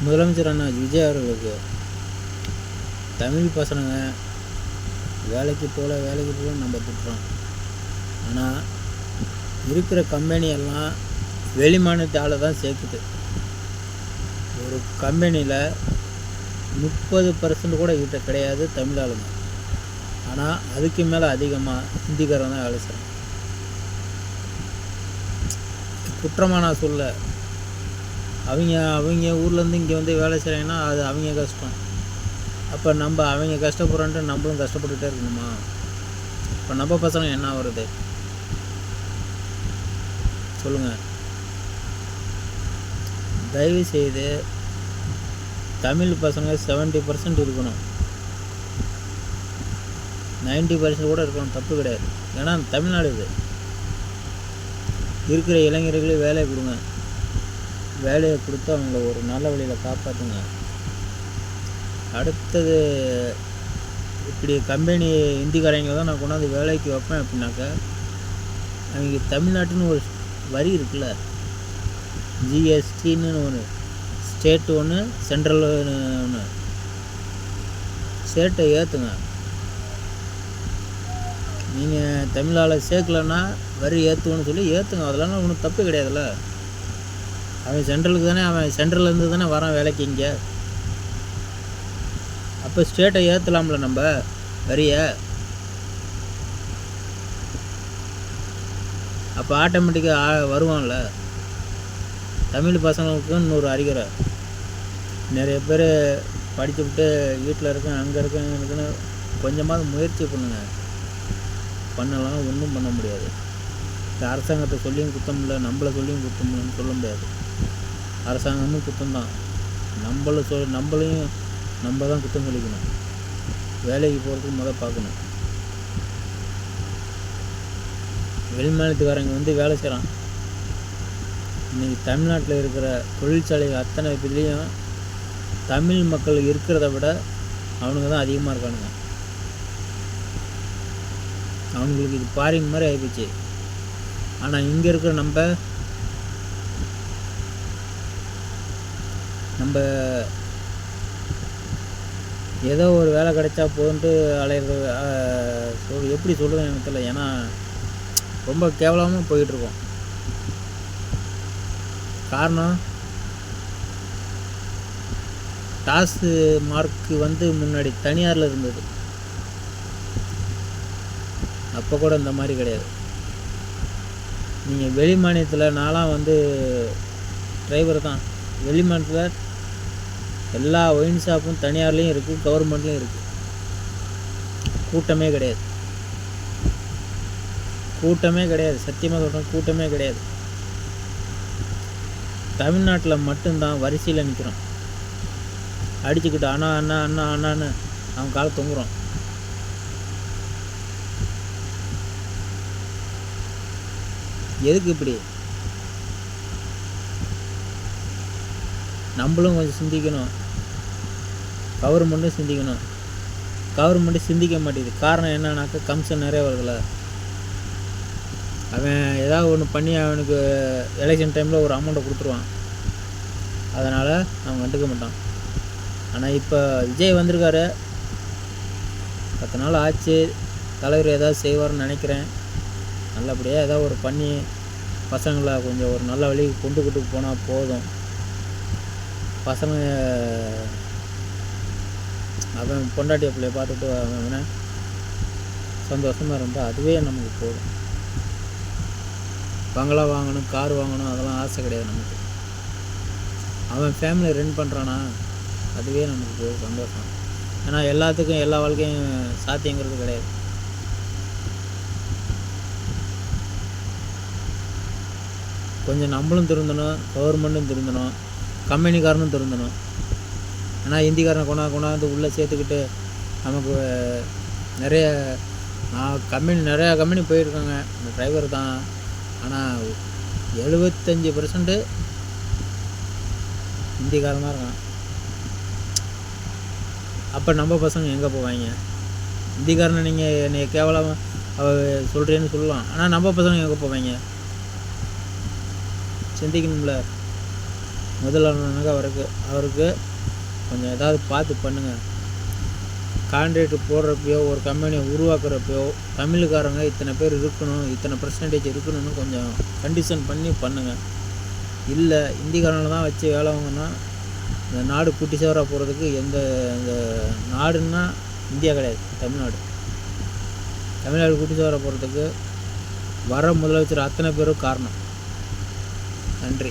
முதலமைச்சர் அண்ணா விஜய் அவர்களுக்கு தமிழ் பசங்க வேலைக்கு போகல நம்ம திட்டுறோம். ஆனால் இருக்கிற கம்பெனியெல்லாம் வெளி மாநிலத்தால் தான் சேர்க்குது. ஒரு கம்பெனியில் 30% கூட கிட்ட கிடையாது தமிழ் ஆளுங்க. ஆனால் அதுக்கு மேலே அதிகமாக ஹிந்திக்காரன் தான் வேலை செய்கிறான். குற்றமாக நான் சொல்ல, அவங்க ஊர்லேருந்து இங்கே வந்து வேலை செய்கிறாங்கன்னா அது அவங்க கஷ்டம். அப்போ அவங்க கஷ்டப்படுறோன்ட்டு நம்மளும் கஷ்டப்பட்டுகிட்டே இருக்கணுமா? இப்போ நம்ம பசங்க என்ன வருது சொல்லுங்கள். தயவு செய்து தமிழ் பசங்க 70% இருக்கணும், 90% கூட இருக்கணும், தப்பு கிடையாது. ஏன்னா தமிழ்நாடு இது. இருக்கிற இளைஞர்களுக்கு வேலையை கொடுங்க, வேலையை கொடுத்து அவங்கள ஒரு நல்ல வழியில் காப்பாற்றுங்க. அடுத்தது இப்படி கம்பெனி ஹிந்திக்காரங்க தான் நான் கொண்டாந்து வேலைக்கு வைப்பேன் அப்படின்னாக்கா, அவங்க தமிழ்நாட்டுன்னு ஒரு வரி இருக்குல்ல, ஜிஎஸ்டின்னு ஒன்று, ஸ்டேட்டு ஒன்று, சென்ட்ரல் ஒன்று, ஸ்டேட்டை ஏற்றுங்க. நீங்கள் தமிழால் சேர்க்கலன்னா வரி ஏற்றுவோன்னு சொல்லி ஏற்றுங்க. அதெல்லாம் ஒன்றும் தப்பு கிடையாதுல்ல. அவன் சென்ட்ரலுக்கு தானே, அவன் சென்ட்ரல்லேருந்து தானே வரான் வேலைக்கு இங்கே. அப்போ ஸ்டேட்டை ஏற்றலாம்ல நம்ம வரியை. அப்போ ஆட்டோமேட்டிக்காக வருவான்ல. தமிழ் பசங்களுக்குன்னு ஒரு அறிகுறை. நிறைய பேர் படித்து விட்டு வீட்டில் இருக்கேன், அங்கே இருக்குன்னு கொஞ்சமாவது முயற்சி பண்ணுங்க. பண்ணலாம், ஒன்றும் பண்ண முடியாது. இந்த அரசாங்கத்தை சொல்லியும் குத்தம் இல்லை, நம்மளை சொல்லியும் குத்தம் இல்லைன்னு சொல்ல முடியாது. அரசாங்கமும் குத்தம்தான், நம்மளையும் நம்ம தான் குத்தம் சொல்லிக்கணும். வேலைக்கு போகிறதுக்கு முதல் பார்க்கணும். வெளி மாநிலத்துக்காரங்க வந்து வேலை செய்கிறான். இன்றைக்கி தமிழ்நாட்டில் இருக்கிற தொழிற்சாலைகள் அத்தனை இதுலேயும் தமிழ் மக்கள் இருக்கிறத விட அவனுங்க தான் அதிகமாக இருக்கானுங்க. அவங்களுக்கு இது பாரின் மாதிரி ஆகிப்போச்சு. ஆனால் இங்கே இருக்கிற நம்ம ஏதோ ஒரு வேலை கிடைச்சா போன்ட்டு அலையிறது. எப்படி சொல்லுறது எனக்கு தெரியல. ஏன்னா ரொம்ப கேவலமாக போயிட்டுருக்கோம். காரணம், டாஸு மார்க்கு வந்து முன்னாடி தனியாரில் இருந்தது. அப்போ கூட இந்த மாதிரி கிடையாது. நீங்கள் வெளி மாநிலத்தில், நான்லாம் வந்து டிரைவர் தான். வெளி மாநிலத்தில் எல்லா ஒயின் ஷாப்பும் தனியார்லேயும் இருக்குது, கவர்மெண்ட்லேயும் இருக்குது. கூட்டமே கிடையாது, சத்தியமாக சொல்கிறேன், கூட்டமே கிடையாது. தமிழ்நாட்டில் மட்டும்தான் வரிசையில் நிற்கிறோம், அடிச்சுக்கிட்டு அண்ணா அண்ணா அண்ணா அண்ணான்னு அவன் காலை தொங்குறோம். எதுக்கு இப்படி? நம்மளும் கொஞ்சம் சிந்திக்கணும், கவர்மெண்ட்டும் சிந்திக்கணும். கவர்மெண்ட்டு சிந்திக்க மாட்டேங்குது. காரணம் என்னன்னாக்கா, கமிஷன் நிறைய வருதுல்ல. அவன் ஏதாவது ஒன்று பண்ணி அவனுக்கு எலெக்ஷன் டைமில் ஒரு அமௌண்ட்டை கொடுத்துருவான். அதனால் அவன் கண்டுக்க மாட்டான். ஆனால் இப்போ விஜய் வந்திருக்காரு, 10 நாள் ஆச்சு. தலைவர் ஏதாவது செய்வார்னு நினைக்கிறேன். நல்லபடியாக ஏதாவது ஒரு பண்ணி பசங்களை கொஞ்சம் ஒரு நல்ல வழிக்கு கொண்டுக்கிட்டு போனால் போதும். பசங்க அவன் பொண்டாட்டி பிள்ளைய பார்த்துட்டு அவன் சந்தோஷமாக இருந்தால் அதுவே நமக்கு போதும். பங்களா வாங்கணும், கார் வாங்கணும், அதெல்லாம் ஆசை கிடையாது நமக்கு. அவன் ஃபேமிலி ரன் பண்ணுறானா, அதுவே நமக்கு போதும், சந்தோஷம். ஏன்னா எல்லாத்துக்கும் எல்லா வாழ்க்கையும் சாத்தியங்கிறது கிடையாது. கொஞ்சம் நம்மளும் திருந்தணும், கவர்மெண்ட்டும் திருந்தணும், கம்பெனிக்காரனும் திருந்தணும். ஏன்னா ஹிந்திக்காரனை கொண்டாந்து உள்ளே சேர்த்துக்கிட்டு நமக்கு நிறையா கம்பெனி போயிருக்காங்க, இந்த டிரைவர் தான். ஆனால் 75% ஹிந்திக்காரன் தான் இருக்கான். அப்போ நம்ம பசங்க எங்கே போவாங்க? ஹிந்திக்காரனை நீங்கள் என்னை கேவலமாக சொல்கிறேன்னு சொல்லலாம், ஆனால் நம்ம பசங்க எங்கே போவாங்க? சிந்திக்கணும்ல. முதல்வனாக அவருக்கு கொஞ்சம் ஏதாவது பார்த்து பண்ணுங்கள். கான்ட்ராக்ட் போடுறப்பையோ ஒரு கம்பெனியை உருவாக்குறப்பையோ தமிழுக்காரங்க இத்தனை பேர் இருக்கணும், இத்தனை பர்சன்டேஜ் இருக்கணும்னு கொஞ்சம் கண்டிஷன் பண்ணி பண்ணுங்கள். இல்லை இந்திக்காரங்களை தான் வச்சு வேலை வாங்கினா இந்த நாடு குட்டி சேவராக போகிறதுக்கு இந்த நாடுன்னா இந்தியா கிடையாது, தமிழ்நாடு குட்டி சேவராக போகிறதுக்கு வர முதலமைச்சர் அத்தனை பேரும் காரணம். நன்றி.